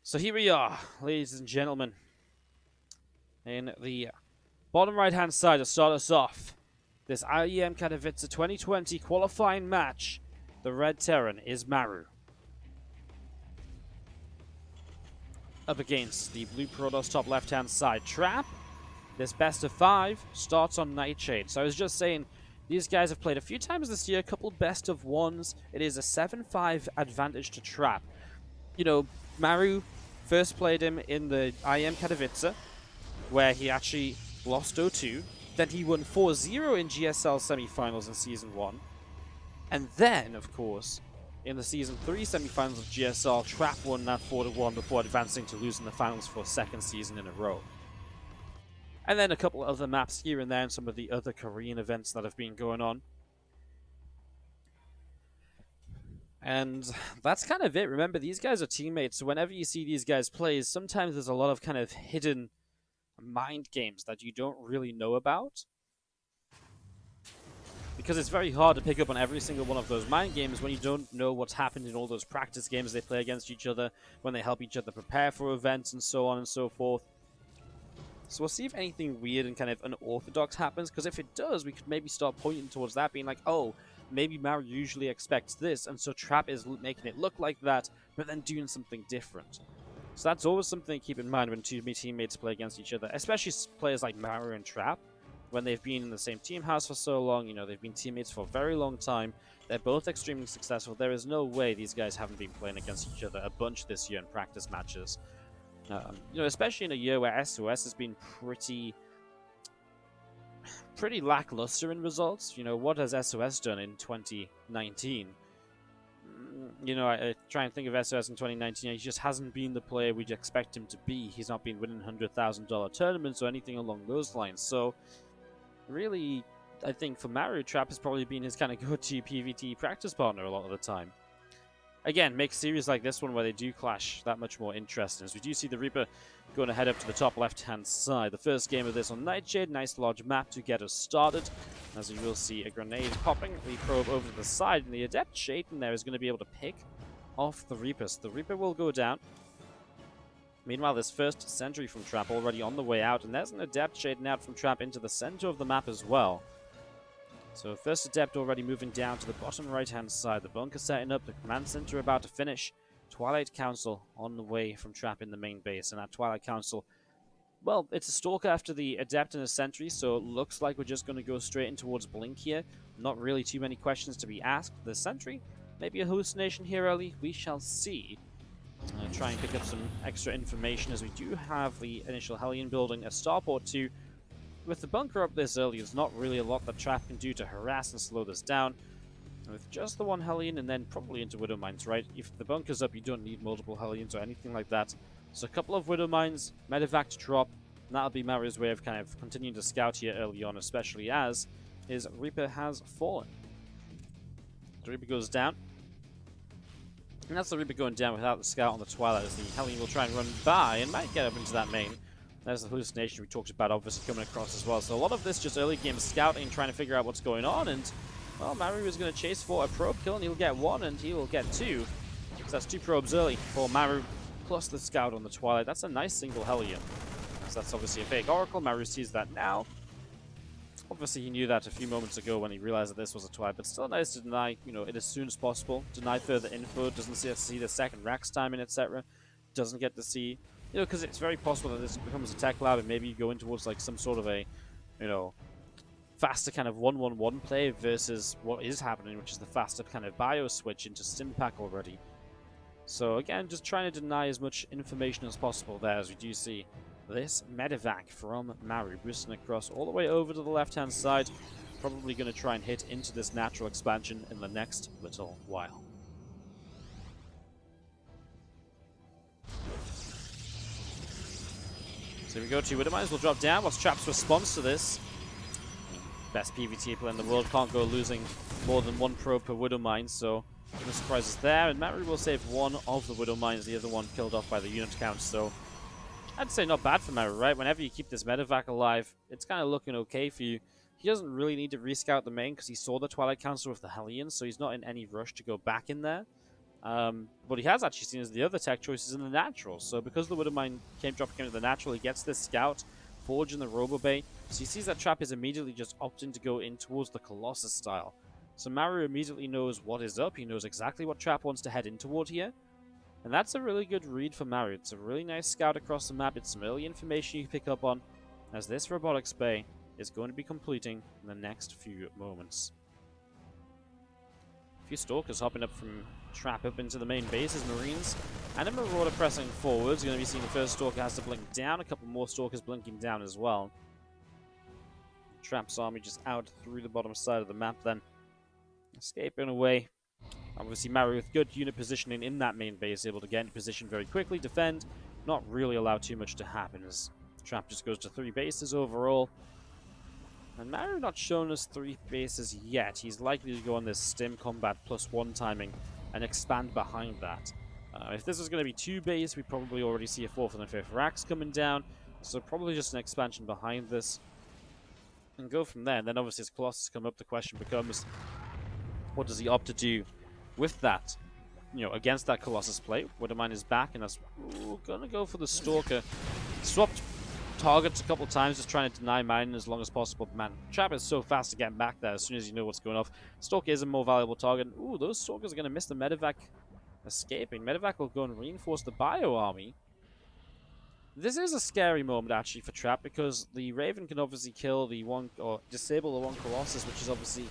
So here we are, ladies and gentlemen, in the bottom right-hand side to start us off. This IEM Katowice 2020 qualifying match. The Red Terran is Maru up against the Blue Protoss top left-hand side Trap. This best of 5 starts on Nightshade. So I was just saying, these guys have played a few times this year, a couple best of 1s. It is a 7-5 advantage to Trap. You know, Maru first played him in the IEM Katowice, where he actually lost 0-2. Then he won 4-0 in GSL semifinals in Season 1. And then, of course, in the Season 3 semifinals of GSL, Trap won that 4-1 before advancing to losing the finals for a second season in a row. And then a couple of other maps here and there and some of the other Korean events that have been going on. And that's kind of it. Remember, these guys are teammates, so whenever you see these guys play, sometimes there's a lot of kind of hidden mind games that you don't really know about. Because it's very hard to pick up on every single one of those mind games when you don't know what's happened in all those practice games they play against each other, when they help each other prepare for events and so on and so forth. So we'll see if anything weird and kind of unorthodox happens, because if it does, we could maybe start pointing towards that, being like, oh, maybe Maru usually expects this, and so Trap is making it look like that, but then doing something different. So that's always something to keep in mind when two teammates play against each other, especially players like Maru and Trap. When they've been in the same team house for so long, you know, they've been teammates for a very long time. They're both extremely successful. There is no way these guys haven't been playing against each other a bunch this year in practice matches. You know, especially in a year where SOS has been pretty lackluster in results. You know, what has SOS done in 2019? You know, I try and think of SOS in 2019. He just hasn't been the player we'd expect him to be. He's not been winning $100,000 tournaments or anything along those lines. So, really, I think for Maru, Trap has probably been his kind of go-to PvT practice partner a lot of the time. Again, makes series like this one where they do clash that much more interesting, as we do see the Reaper going to head up to the top left-hand side. The first game of this on Nightshade, nice large map to get us started. As you will see, a grenade popping, the probe over to the side, and the Adept Shade in there is going to be able to pick off the Reaper. So the Reaper will go down. Meanwhile, this first sentry from Trap already on the way out, and there's an Adept shading out from Trap into the center of the map as well. So first Adept already moving down to the bottom right-hand side. The bunker setting up, the command center about to finish. Twilight Council on the way from Trap in the main base, and that Twilight Council, well, it's a Stalker after the Adept and a Sentry, so it looks like we're just going to go straight in towards Blink here. Not really too many questions to be asked. The Sentry, maybe a hallucination here early, we shall see. Try and pick up some extra information, as we do have the initial Hellion building a Starport 2. With the bunker up this early, there's not really a lot that Trap can do to harass and slow this down. And with just the one Hellion and then probably into Widow Mines, right? If the bunker's up, you don't need multiple Hellions or anything like that. So a couple of Widow Mines, Medevac to drop, and that'll be Maru's way of kind of continuing to scout here early on, especially as his Reaper has fallen. The Reaper goes down. And that's the Reaper going down without the scout on the Twilight, as the Hellion will try and run by and might get up into that main. There's the hallucination we talked about, obviously, coming across as well. So a lot of this just early game scouting, trying to figure out what's going on. And, well, Maru is going to chase for a probe kill, and he'll get one, and he will get two. So that's two probes early for Maru, plus the scout on the Twilight. That's a nice single Hellion. So that's obviously a fake Oracle. Maru sees that now. Obviously, he knew that a few moments ago when he realized that this was a Twilight, but still nice to deny, you know, it as soon as possible. Deny further info, doesn't see the second Rax timing, etc. Doesn't get to see... You know, because it's very possible that this becomes a tech lab and maybe you go in towards like some sort of a, you know, faster kind of 1-1-1 play versus what is happening, which is the faster kind of bio switch into Stimpack already. So again, just trying to deny as much information as possible there, as we do see this Medevac from Maru boosting across all the way over to the left-hand side. Probably going to try and hit into this natural expansion in the next little while. So we go to Widow Mines, will drop down. What's Trap's response to this? Best PvT player in the world, can't go losing more than one probe per Widow Mine, so no surprises there. And Maru will save one of the Widow Mines, the other one killed off by the unit count, so I'd say not bad for Maru, right? Whenever you keep this Medevac alive, it's kind of looking okay for you. He doesn't really need to rescout the main because he saw the Twilight Council with the Hellions, so he's not in any rush to go back in there. What he has actually seen is the other tech choices in the natural. So because the Widowmine dropping into the natural, he gets this Scout, Forge in the Robo Bay. So he sees that Trap is immediately just opting to go in towards the Colossus style. So Maru immediately knows what is up. He knows exactly what Trap wants to head in toward here. And that's a really good read for Maru. It's a really nice scout across the map. It's some early information you pick up on as this Robotics Bay is going to be completing in the next few moments. A few Stalkers hopping up from Trap up into the main base as Marines. And a Marauder pressing forwards. You're going to be seeing the first Stalker has to blink down. A couple more Stalkers blinking down as well. Trap's army just out through the bottom side of the map then. Escaping away. Obviously Maru with good unit positioning in that main base, able to get into position very quickly, defend, not really allow too much to happen as Trap just goes to 3 bases overall. And Maru not shown us 3 bases yet. He's likely to go on this Stim Combat +1 timing and expand behind that. If this was going to be 2 base, we probably already see a 4th and a 5th racks coming down, so probably just an expansion behind this. And go from there, and then obviously as Colossus come up, the question becomes, what does he opt to do with that, against that Colossus plate? Widowmine is back, and that's gonna go for the Stalker. Swapped targets a couple times, just trying to deny mining as long as possible. Man, Trap is so fast to get back there as soon as you know what's going off. Stalker is a more valuable target. Ooh, those Stalkers are gonna miss the Medevac escaping. Medevac will go and reinforce the Bio Army. This is a scary moment actually for Trap because the Raven can obviously kill the one, or disable the one Colossus, which is obviously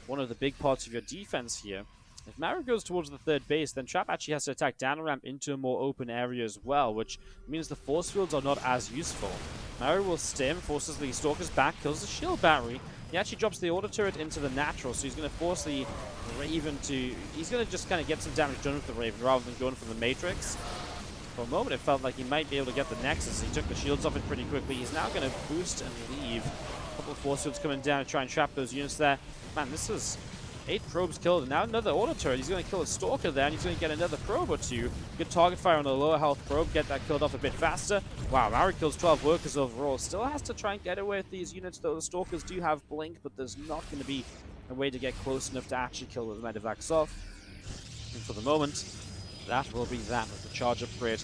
one of the big parts of your defense here. If Maru goes towards the 3rd base, then Trap actually has to attack down a ramp into a more open area as well, which means the force fields are not as useful. Maru will stim, forces the Stalkers back, kills the shield battery. He actually drops the auto turret into the natural, so he's going to force the Raven to... He's going to just kind of get some damage done with the Raven rather than going for the Matrix. For a moment, it felt like he might be able to get the Nexus. He took the shields off it pretty quickly. He's now going to boost and leave. A couple of force fields coming down to try and trap those units there. Man, this is 8 probes killed, and now another auto turret. He's going to kill a Stalker there, and he's going to get another probe or 2. Good target fire on the lower health probe, get that killed off a bit faster. Wow, Maru kills 12 workers overall. Still has to try and get away with these units, though the Stalkers do have blink, but there's not going to be a way to get close enough to actually kill those Medevacs off. And for the moment, that will be that with the charge upgrade.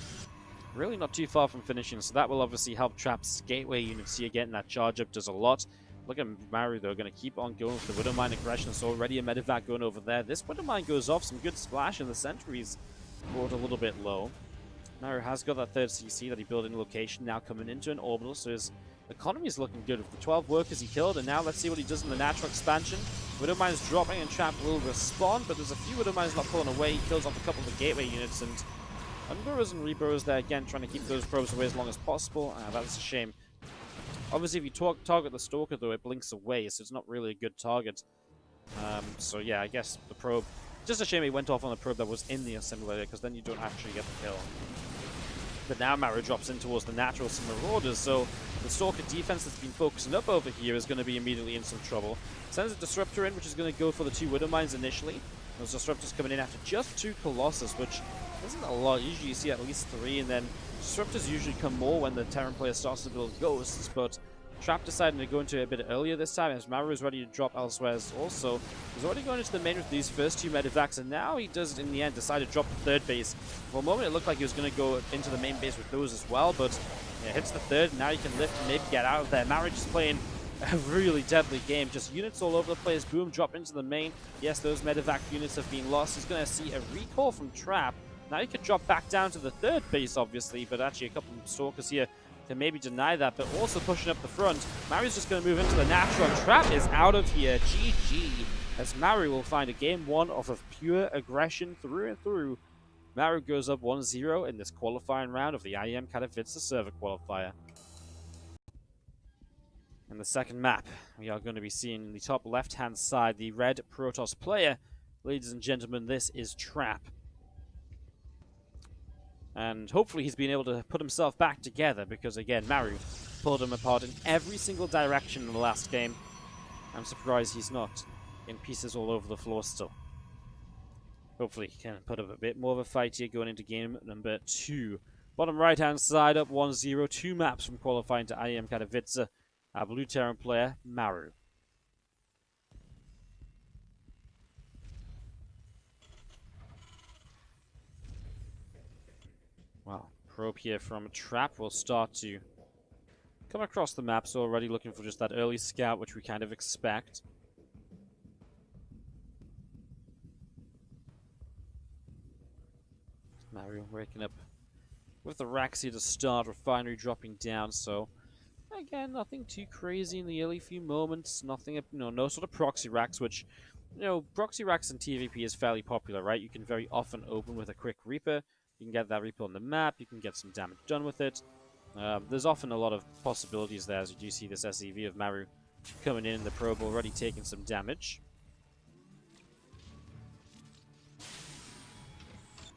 Really not too far from finishing, so that will obviously help Trap's gateway units here. Getting that charge up does a lot. Look at Maru, though, going to keep on going with the Widowmine aggression. So already a Medevac going over there. This Widowmine goes off, some good splash, and the sentries brought a little bit low. Maru has got that 3rd CC that he built in location, now coming into an orbital, so his economy is looking good with the 12 workers he killed, and now let's see what he does in the natural expansion. Widowmine is dropping, and Trap will respond, but there's a few Widowmines not pulling away. He kills off a couple of the gateway units, and Unburrows and Reburrows there again, trying to keep those probes away as long as possible. That's a shame. Obviously, if you target the Stalker, though, it blinks away, so it's not really a good target. So yeah, I guess the probe... Just a shame he went off on the probe that was in the assimilator, because then you don't actually get the kill. But now Maru drops in towards the natural, some Marauders, so the Stalker defense that's been focusing up over here is going to be immediately in some trouble. Sends a Disruptor in, which is going to go for the 2 Widowmines initially. Those Disruptors coming in after just 2 Colossus, which isn't a lot. Usually you see at least 3, and then Disruptors usually come more when the Terran player starts to build Ghosts, but Trap decided to go into it a bit earlier this time, as Maru is ready to drop elsewhere also. He's already going into the main with these first 2 Medevacs, and now he does, in the end, decide to drop the 3rd base. For a moment, it looked like he was going to go into the main base with those as well, but yeah, hits the 3rd, and now he can lift and maybe get out of there. Maru just playing a really deadly game. Just units all over the place. Boom, drop into the main. Yes, those Medevac units have been lost. He's going to see a recall from Trap. Now he could drop back down to the 3rd base, obviously, but actually a couple of Stalkers here can maybe deny that, but also pushing up the front. Maru's just going to move into the natural, and Trap is out of here. GG, as Maru will find a game 1 off of pure aggression through and through. Maru goes up 1-0 in this qualifying round of the IEM Katowice server qualifier. In the second map, we are going to be seeing in the top left-hand side the red Protoss player. Ladies and gentlemen, this is Trap. And hopefully he's been able to put himself back together, because again, Maru pulled him apart in every single direction in the last game. I'm surprised he's not in pieces all over the floor still. Hopefully he can put up a bit more of a fight here going into game number 2. Bottom right-hand side up 1-0, 2 maps from qualifying to IEM Katowice. Our blue Terran player, Maru. probe here from Trap will start to come across the map, so already looking for just that early scout, which we kind of expect. Maru waking up with the racks here to start, Refinery dropping down, so again, nothing too crazy in the early few moments, nothing, no sort of proxy racks, which, proxy racks in TvP is fairly popular, right? You can very often open with a quick Reaper, you can get that Reaper on the map, you can get some damage done with it. There's often a lot of possibilities there, as you do see this SEV of Maru coming in the probe, already taking some damage.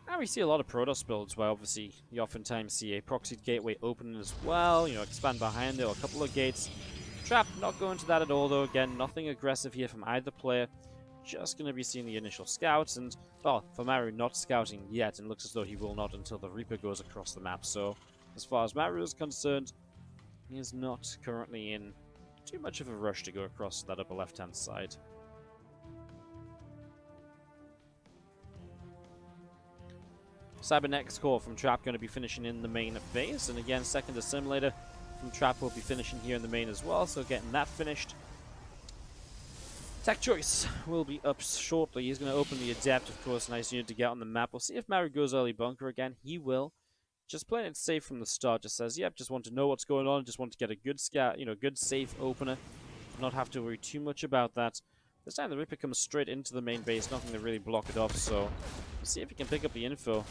And we see a lot of Protoss builds where obviously you oftentimes see a proxied gateway open as well, expand behind it, or a couple of gates. Trap not going to that at all though, again, nothing aggressive here from either player. Just going to be seeing the initial scouts, and, well, for Maru not scouting yet, and looks as though he will not until the Reaper goes across the map, so as far as Maru is concerned, he is not currently in too much of a rush to go across that upper left-hand side. Cybernetics core from Trap going to be finishing in the main base, and again, second assimilator from Trap will be finishing here in the main as well, so getting that finished. Tech Choice will be up shortly. He's going to open the Adept, of course, nice unit to get on the map. We'll see if Maru goes early bunker again. He will. Just playing it safe from the start, just says, yep, just want to know what's going on, just want to get a good scout, good safe opener, not have to worry too much about that. This time the Reaper comes straight into the main base, nothing to really block it off, so we'll see if he can pick up the info.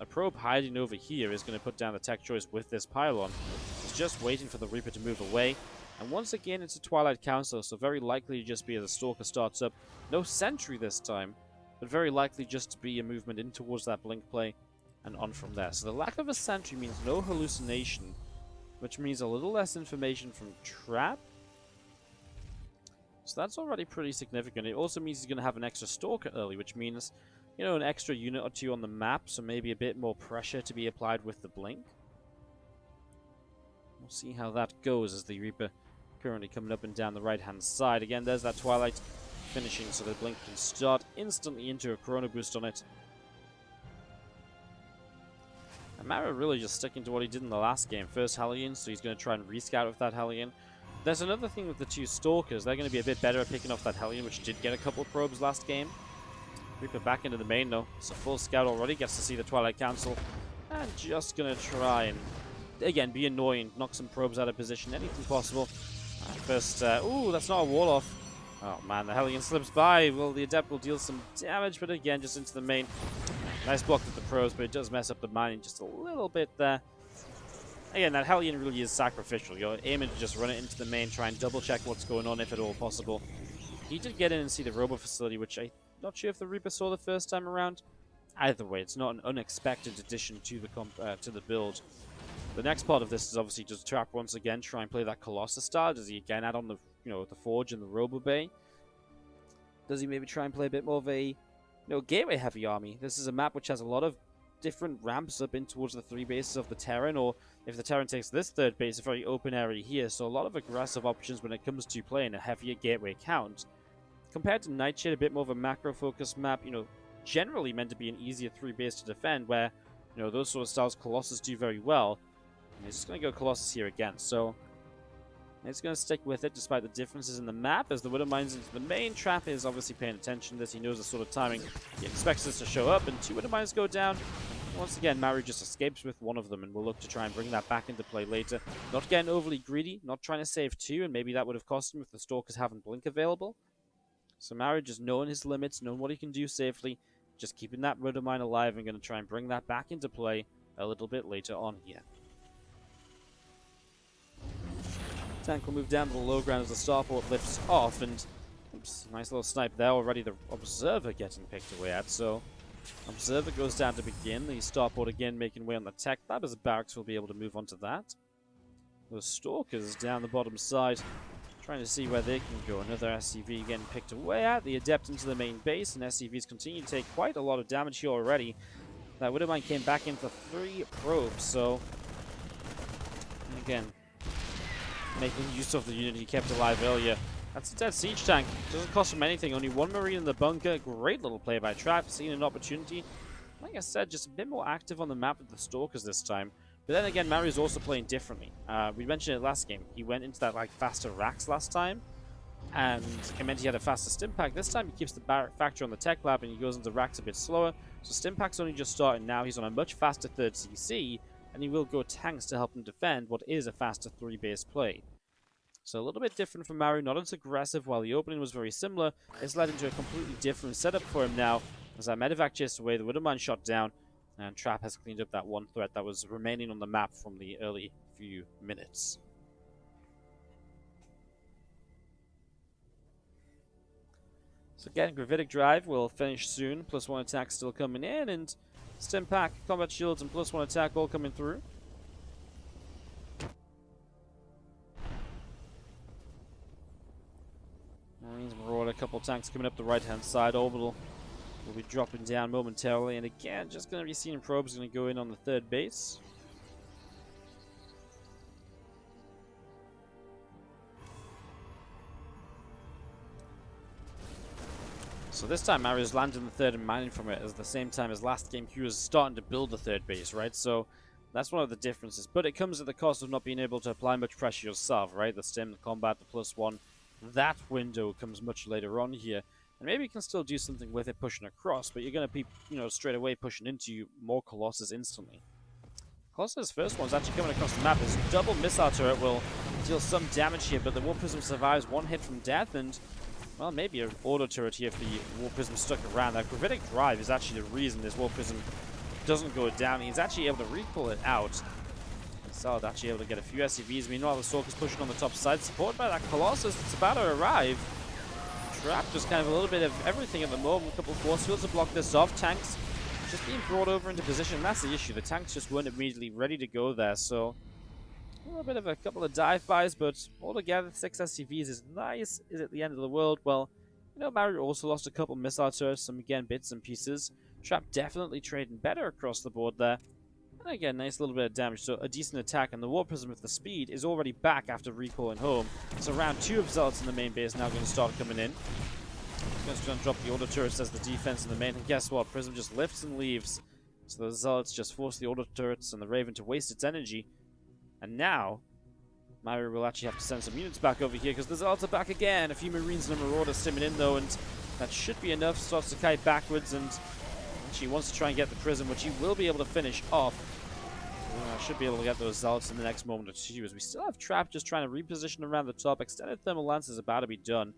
A probe hiding over here is going to put down the Tech Choice with this pylon. He's just waiting for the Reaper to move away, and once again it's a Twilight Council, so very likely to just be as the Stalker starts up. No sentry this time, but very likely just to be a movement in towards that blink play, and on from there. So the lack of a sentry means no hallucination, which means a little less information from Trap. So that's already pretty significant. It also means he's going to have an extra Stalker early, which means, an extra unit or two on the map, so maybe a bit more pressure to be applied with the blink. We'll see how that goes as the Reaper currently coming up and down the right-hand side. Again, there's that Twilight finishing, so the blink can start instantly into a Chrono Boost on it. Maru really just sticking to what he did in the last game. First Hellion, so he's going to try and rescout with that Hellion. There's another thing with the two Stalkers. They're going to be a bit better at picking off that Hellion, which did get a couple of probes last game. Reaper back into the main, though. It's a full scout already. Gets to see the Twilight Council. And just going to try and, again, be annoying. Knock some probes out of position. Anything possible. First, ooh, that's not a wall off. Oh, man, the Hellion slips by. Well, the Adept will deal some damage, but again, just into the main. Nice block with the probes, but it does mess up the mining just a little bit there. Again, that Hellion really is sacrificial. You're aiming to just run it into the main, try and double-check what's going on if at all possible. He did get in and see the Robo Facility, which I'm not sure if the Reaper saw the first time around. Either way, it's not an unexpected addition to the build. The next part of this is obviously just Trap once again, try and play that Colossus style. Does he again add on the the Forge and the Robo Bay? Does he maybe try and play a bit more of a gateway heavy army? This is a map which has a lot of different ramps up in towards the three bases of the Terran, or if the Terran takes this third base, a very open area here, so a lot of aggressive options when it comes to playing a heavier gateway count. Compared to Nightshade, a bit more of a macro-focused map, generally meant to be an easier three base to defend, where, those sort of styles Colossus do very well. And he's just going to go Colossus here again, so it's going to stick with it despite the differences in the map. As the Widow mines into the main, Trap is obviously paying attention to this. He knows the sort of timing he expects this to show up, and two Widow mines go down. Once again, Maru just escapes with one of them, and we'll look to try and bring that back into play later. Not getting overly greedy, not trying to save two, and maybe that would have cost him if the Stalkers haven't Blink available. So Maru just knowing his limits, knowing what he can do safely, just keeping that Widow mine alive, and going to try and bring that back into play a little bit later on here. Tank will move down to the low ground as the starport lifts off, and oops, nice little snipe there. Already the Observer getting picked away at, so Observer goes down to begin. The starport again making way on the tech. That as a barracks will be able to move on to that. Those Stalkers down the bottom side, trying to see where they can go. Another SCV getting picked away at. The Adept into the main base, and SCVs continue to take quite a lot of damage here already. That Widowmine came back in for 3 probes, so again, making use of the unit he kept alive earlier. That's a dead siege tank. Doesn't cost him anything. Only 1 Marine in the bunker. Great little play by Trap. Seeing an opportunity. like I said, just a bit more active on the map with the Stalkers this time. But then again, Maru's also playing differently. We mentioned it last game. He went into that like faster racks last time, and it meant he had a faster Stimpack. This time he keeps the factory on the tech lab and he goes into racks a bit slower. So Stimpack's only just starting now. He's on a much faster third CC, and he will go tanks to help him defend what is a faster 3-base play. So a little bit different from Maru, not as aggressive. While the opening was very similar, it's led into a completely different setup for him now. As that medevac chased away, the Widowmine shot down, and Trap has cleaned up that one threat that was remaining on the map from the early few minutes. So again, Gravitic Drive will finish soon. +1 attack still coming in, and Stimpack, Combat Shields, and +1 attack all coming through. Marines Marauder, a couple tanks coming up the right-hand side. Orbital will be dropping down momentarily, and again, just going to be seeing probes going to go in on the third base. So this time Maru's landing the third and mining from it at the same time as last game he was starting to build the third base, right? So that's one of the differences. But it comes at the cost of not being able to apply much pressure yourself, right? The stim, the combat, the +1. That window comes much later on here. And maybe you can still do something with it pushing across, but you're going to be, straight away pushing into more Colossus instantly. Colossus' first one's actually coming across the map. His double missile turret will deal some damage here, but the War Prism survives one hit from death, and, well, maybe an auto turret here if the War Prism stuck around. That Gravitic Drive is actually the reason this War Prism doesn't go down. He's actually able to recall it out. Solid actually able to get a few SCVs. Meanwhile, the Stalker's pushing on the top side, supported by that Colossus that's about to arrive. Trap just kind of a little bit of everything at the moment. A couple of force fields to block this off. Tanks just being brought over into position. That's the issue. The tanks just weren't immediately ready to go there. So a little bit of a couple of dive-bys, but altogether 6 SCVs is nice. Is it the end of the world? Well, Maru also lost a couple missile turrets, some again bits and pieces. Trap definitely trading better across the board there. And again, nice little bit of damage, so a decent attack, and the War Prism with the speed is already back after recalling home. So round 2 of Zealots in the main base now going to start coming in. He's going to drop the auto turrets as the defense in the main, and guess what? Prism just lifts and leaves. So the Zealots just force the auto turrets and the Raven to waste its energy. And now, Maru will actually have to send some units back over here, because the Zealots are back again. A few Marines and a Marauder stimming in though, and that should be enough. Starts to kite backwards, and she wants to try and get the Prism, which he will be able to finish off. Should be able to get those Zealots in the next moment or two, as we still have Trap just trying to reposition around the top. Extended Thermal Lance is about to be done.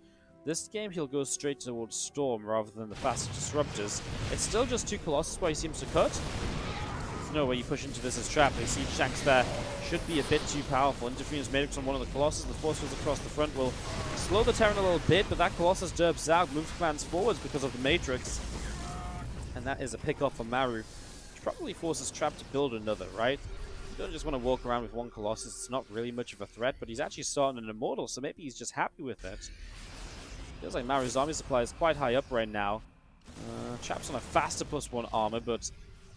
This game he'll go straight towards Storm rather than the faster Disruptors. It's still just 2 Colossus where he seems to cut. There's no way you push into this as Trap. They see Shanks there. Should be a bit too powerful. Interference Matrix on one of the Colossus. The force fields across the front will slow the Terran a little bit, but that Colossus derbs out, moves commands forwards because of the Matrix. And that is a pick-off for Maru, which probably forces Trap to build another, right? You don't just want to walk around with one Colossus. It's not really much of a threat, but he's actually starting an Immortal, so maybe he's just happy with it. Feels like Maru's army supply is quite high up right now. Trap's on a faster +1 armor, but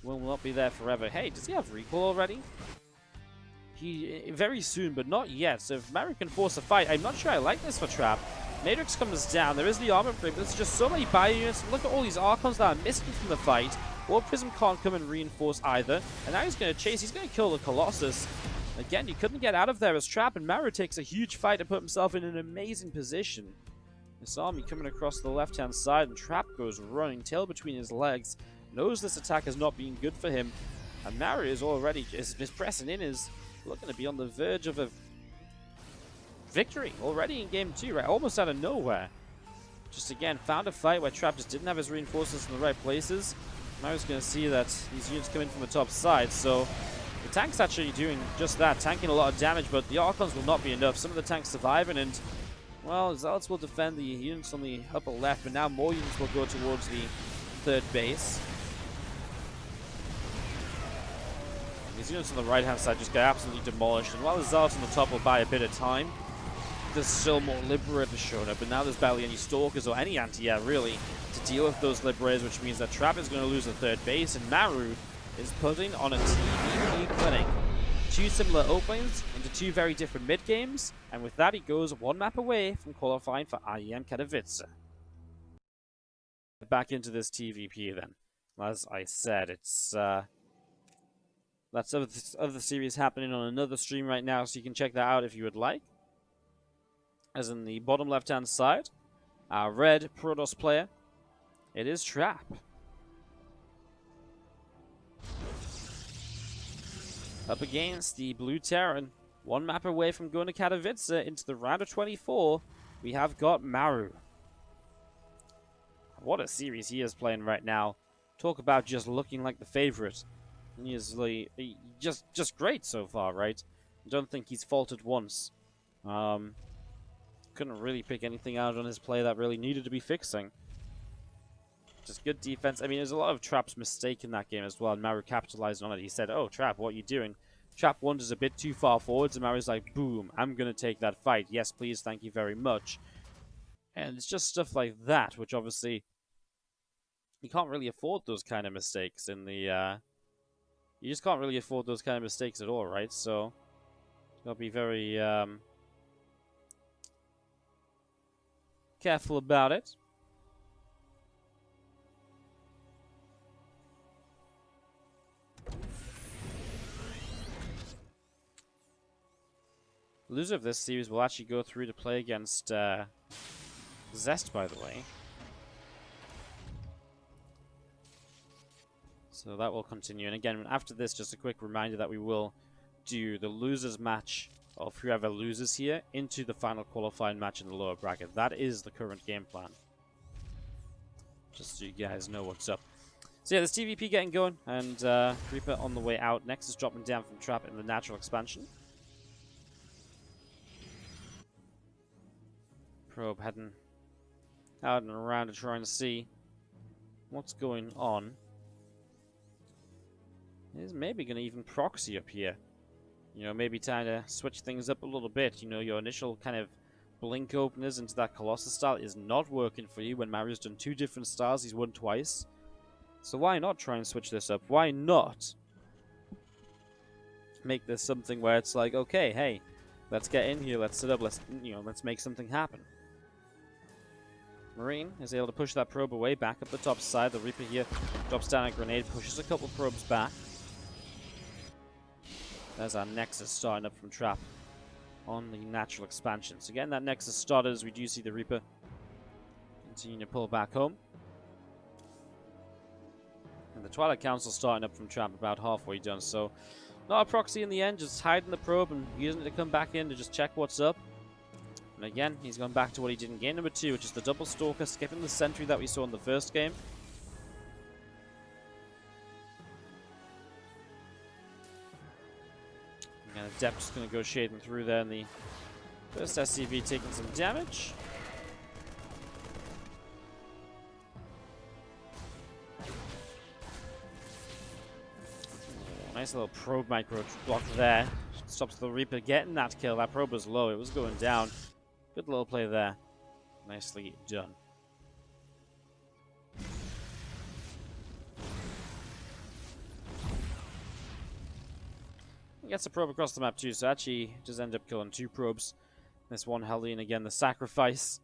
will not be there forever. Hey, does he have recall already? He very soon, but not yet. So if Maru can force a fight, I'm not sure I like this for Trap. Matrix comes down. There is the armor upgrade, but there's just so many bio units. Look at all these Archons that are missing from the fight. War Prism can't come and reinforce either. And now he's going to chase. He's going to kill the Colossus. Again, he couldn't get out of there as Trap, and Maru takes a huge fight to put himself in an amazing position. This army coming across the left-hand side, and Trap goes running, tail between his legs. Knows this attack has not been good for him. And Maru is already is pressing in, is looking to be on the verge of a victory already in game 2, right? Almost out of nowhere. Just again, found a fight where Trap just didn't have his reinforcements in the right places. Maru's going to see that these units come in from the top side, so the tank's actually doing just that, tanking a lot of damage, but the Archons will not be enough. Some of the tanks surviving, and, well, Zealots will defend the units on the upper left, but now more units will go towards the third base. And these units on the right-hand side just get absolutely demolished, and while the Zealots on the top will buy a bit of time, there's still more Liberators showing up, but now there's barely any Stalkers or any anti-air, really, to deal with those Liberators, which means that Trap is going to lose the third base, and Maru is putting on a TvP clinic. 2 similar openings into 2 very different mid-games, and with that he goes 1 map away from qualifying for IEM Katowice. Back into this TvP then. as I said, it's that's other series happening on another stream right now, so you can check that out if you would like. As in the bottom left-hand side, our red Protoss player, it is Trap. Up against the Blue Terran, one map away from going to Katowice into the round of 24, we have got Maru. What a series he is playing right now. Talk about just looking like the favorite. He is like, just great so far, right? I don't think he's faltered once. Couldn't really pick anything out on his play that really needed to be fixing. Just good defense. I mean, there's a lot of Trap's mistake in that game as well, and Maru capitalized on it. He said, "Oh, Trap, what are you doing?" Trap wanders a bit too far forwards, and Maru's like, "Boom, I'm going to take that fight. Yes, please, thank you very much." And it's just stuff like that, which obviously you can't really afford those kind of mistakes in the... you just can't really afford those kind of mistakes at all, right? So, gotta be very careful about it. The loser of this series will actually go through to play against Zest, by the way. So that will continue. And again, after this, just a quick reminder that we will do the losers match of whoever loses here into the final qualifying match in the lower bracket. That is the current game plan. Just so you guys know what's up. So yeah, there's TvP getting going, and Reaper on the way out. Nexus dropping down from Trap in the natural expansion. Probe heading out and around to try and see what's going on. He's maybe going to even proxy up here. You know, maybe trying to switch things up a little bit. You know, your initial kind of blink openers into that Colossus style is not working for you when Maru's done 2 different styles. He's won twice. So why not try and switch this up? Why not make this something where it's like, okay, hey, let's get in here, let's sit up, let's make something happen. Marine is able to push that probe away, back up the top side. The Reaper here drops down a grenade, pushes a couple probes back. There's our Nexus starting up from Trap on the natural expansion. So again, that Nexus started as we do see the Reaper continuing to pull back home. And the Twilight Council starting up from Trap about halfway done. So not a proxy in the end, just hiding the probe and using it to come back in to just check what's up. And again, he's gone back to what he did in game number 2, which is the double stalker, skipping the sentry that we saw in the first game. And Adept just going to go shading through there, and the first SCV taking some damage. Nice little probe micro block there. Stops the Reaper getting that kill. That probe was low. It was going down. Good little play there. Nicely done. He gets a probe across the map too, so actually does end up killing 2 probes. This one Hellion again, the sacrifice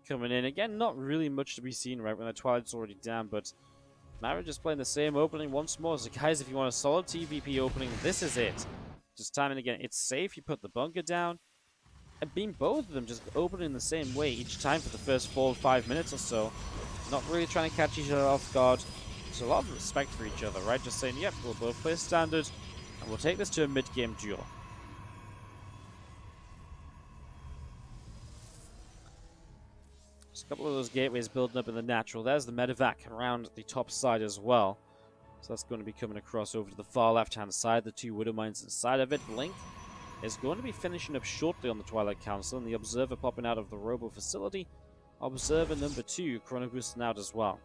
coming in. Again, not really much to be seen right when the Twilight's already down, but Maru just playing the same opening once more. So guys, if you want a solid TvP opening, this is it. Just timing again. It's safe. You put the bunker down. And being both of them just opening the same way each time for the first 4 or 5 minutes or so. Not really trying to catch each other off guard. There's a lot of respect for each other, right? Just saying, yep, we'll both play standard, and we'll take this to a mid-game duel. Just a couple of those gateways building up in the natural. There's the medevac around the top side as well. So that's going to be coming across over to the far left-hand side. The 2 Widow Mines inside of it. Blink is going to be finishing up shortly on the Twilight Council, and the Observer popping out of the Robo facility. Observer number 2 chrono boosting out as well.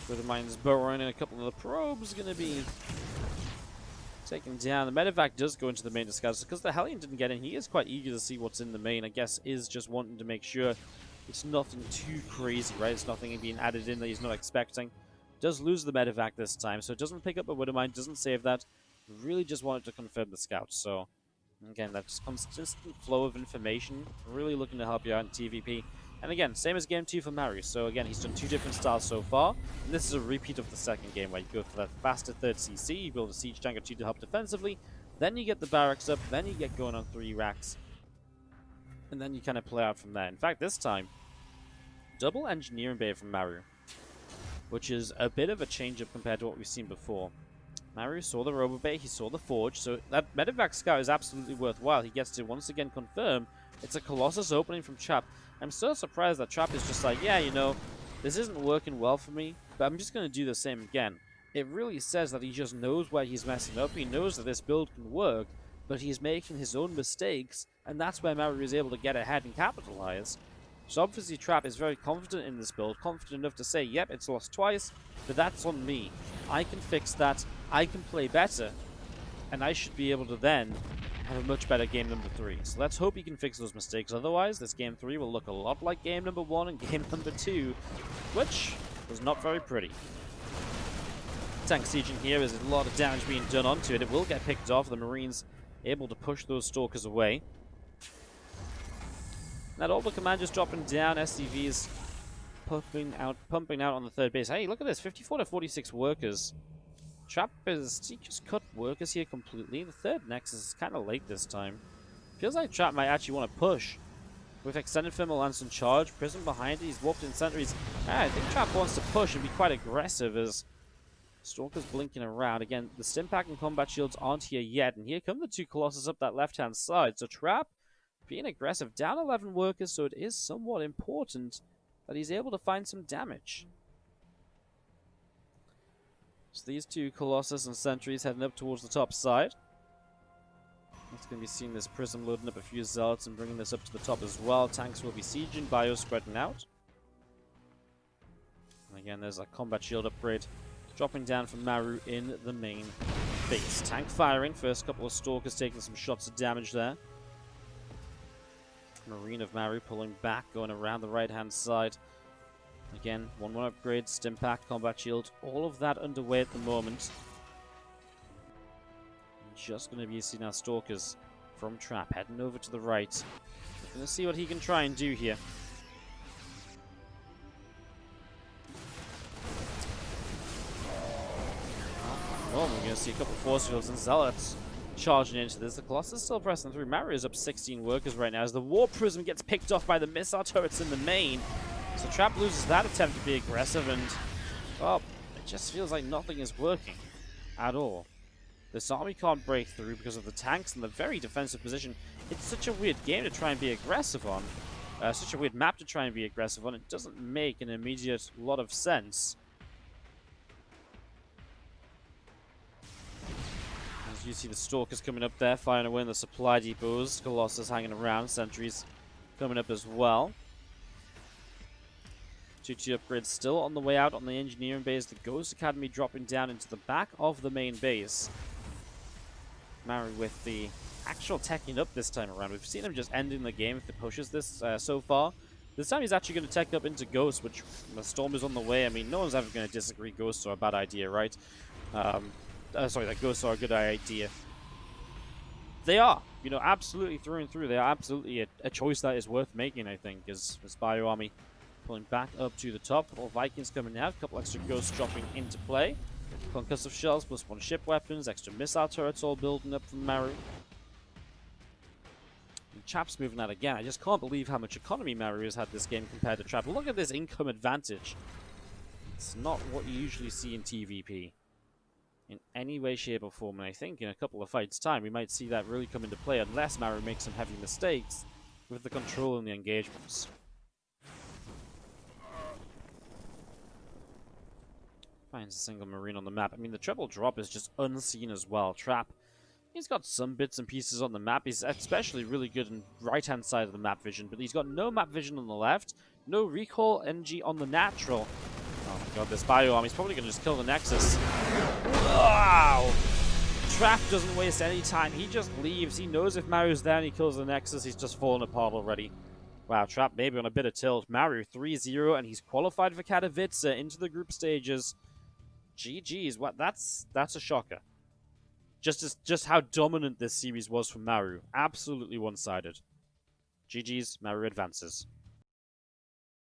Widow Mines burrowing in a couple of the probes, going to be taken down. The medevac does go into the main disguise because the Hellion didn't get in. He is quite eager to see what's in the main. I guess is just wanting to make sure it's nothing too crazy, right? It's nothing being added in that he's not expecting. Does lose the medevac this time, so it doesn't pick up a Widow Mine, doesn't save that. Really just wanted to confirm the scout, so Again, that's consistent flow of information, really looking to help you out in TvP. And again, same as game 2 for Maru. So again, he's done 2 different styles so far. And this is a repeat of the second game where you go for that faster third CC, you build a Siege Tank or 2 to help defensively, then you get the barracks up, then you get going on 3 racks. And then you kind of play out from there. In fact, this time, double Engineering Bay from Maru, which is a bit of a change-up compared to what we've seen before. Maru saw the Robo Bay, he saw the Forge, so that Medevac Scout is absolutely worthwhile. He gets to once again confirm it's a Colossus opening from Trap. I'm so surprised that Trap is just like, yeah, you know, this isn't working well for me, but I'm just going to do the same again. It really says that he just knows where he's messing up, he knows that this build can work, but he's making his own mistakes, and that's where Maru is able to get ahead and capitalize. So obviously Trap is very confident in this build, confident enough to say, yep, it's lost twice, but that's on me. I can fix that, I can play better, and I should be able to then have a much better game number 3. So let's hope he can fix those mistakes, otherwise this game 3 will look a lot like game number 1 and game number 2, which was not very pretty. Tank sieging here is a lot of damage being done onto it. It will get picked off, the Marines able to push those Stalkers away. That Orbital Command just dropping down, SCVs pumping out on the third base. Hey, look at this, 54 to 46 workers. Trap is, he just cut workers here completely. The third Nexus is kind of late this time. Feels like Trap might actually want to push. With Extended Thermal Lance and Charge, Prism behind it, he's walked in center. I think Trap wants to push and be quite aggressive as Stalker's blinking around. Again, the Stimpak and Combat Shields aren't here yet, and here come the 2 Colossus up that left-hand side. So Trap being aggressive, down 11 workers, so it is somewhat important that he's able to find some damage. So these 2 Colossus and Sentries heading up towards the top side. It's going to be seeing this Prism loading up a few Zealots and bringing this up to the top as well. Tanks will be sieging, Bio spreading out. And again, there's a Combat Shield upgrade dropping down from Maru in the main base. Tank firing, first couple of Stalkers taking some shots of damage there. Marine of Maru pulling back, going around the right-hand side. Again, 1-1 upgrade, Stimpak, Combat Shield, all of that underway at the moment. Just going to be seeing our Stalkers from Trap heading over to the right. Going to see what he can try and do here. Well, we're going to see a couple of Force Fields and Zealots charging into this. The Colossus still pressing through. Maru is up 16 workers right now as the War Prism gets picked off by the missile turrets in the main. So Trap loses that attempt to be aggressive, and, well, it just feels like nothing is working at all. This army can't break through because of the tanks and the very defensive position. It's such a weird game to try and be aggressive on. Such a weird map to try and be aggressive on. It doesn't make an immediate lot of sense. As you see the Stalkers coming up there, firing away in the supply depots. Colossus hanging around. Sentries coming up as well. 2-2 upgrades still on the way out on the engineering base. The Ghost Academy dropping down into the back of the main base. Maru with the actual teching up this time around. We've seen him just ending the game if he pushes this so far. This time he's actually going to tech up into Ghost, which the Storm is on the way. I mean, no one's ever going to disagree Ghosts are a bad idea, right? Sorry, that Ghosts are a good idea. They are, you know, absolutely through and through. They are absolutely a choice that is worth making, I think, as Bio Army pulling back up to the top. A couple of Vikings coming out, a couple extra Ghosts dropping into play. Concussive shells plus 1 ship weapons, extra missile turrets all building up from Maru. And Trap's moving out again. I just can't believe how much economy Maru has had this game compared to Trap. Look at this income advantage. It's not what you usually see in TvP in any way, shape, or form. And I think in a couple of fights' time, we might see that really come into play unless Maru makes some heavy mistakes with the control and the engagements. Finds a single Marine on the map. I mean, the triple drop is just unseen as well. Trap, he's got some bits and pieces on the map. He's especially really good in right-hand side of the map vision, but he's got no map vision on the left, no recall energy on the natural. Oh my god, this Bio Army's probably going to just kill the Nexus. Wow! Trap doesn't waste any time. He just leaves. He knows if Maru's there and he kills the Nexus, he's just fallen apart already. Wow, Trap maybe on a bit of tilt. Maru 3-0, and he's qualified for Katowice into the group stages. GG's, what? That's a shocker. just how dominant this series was from Maru. Absolutely one-sided. GG's, Maru advances.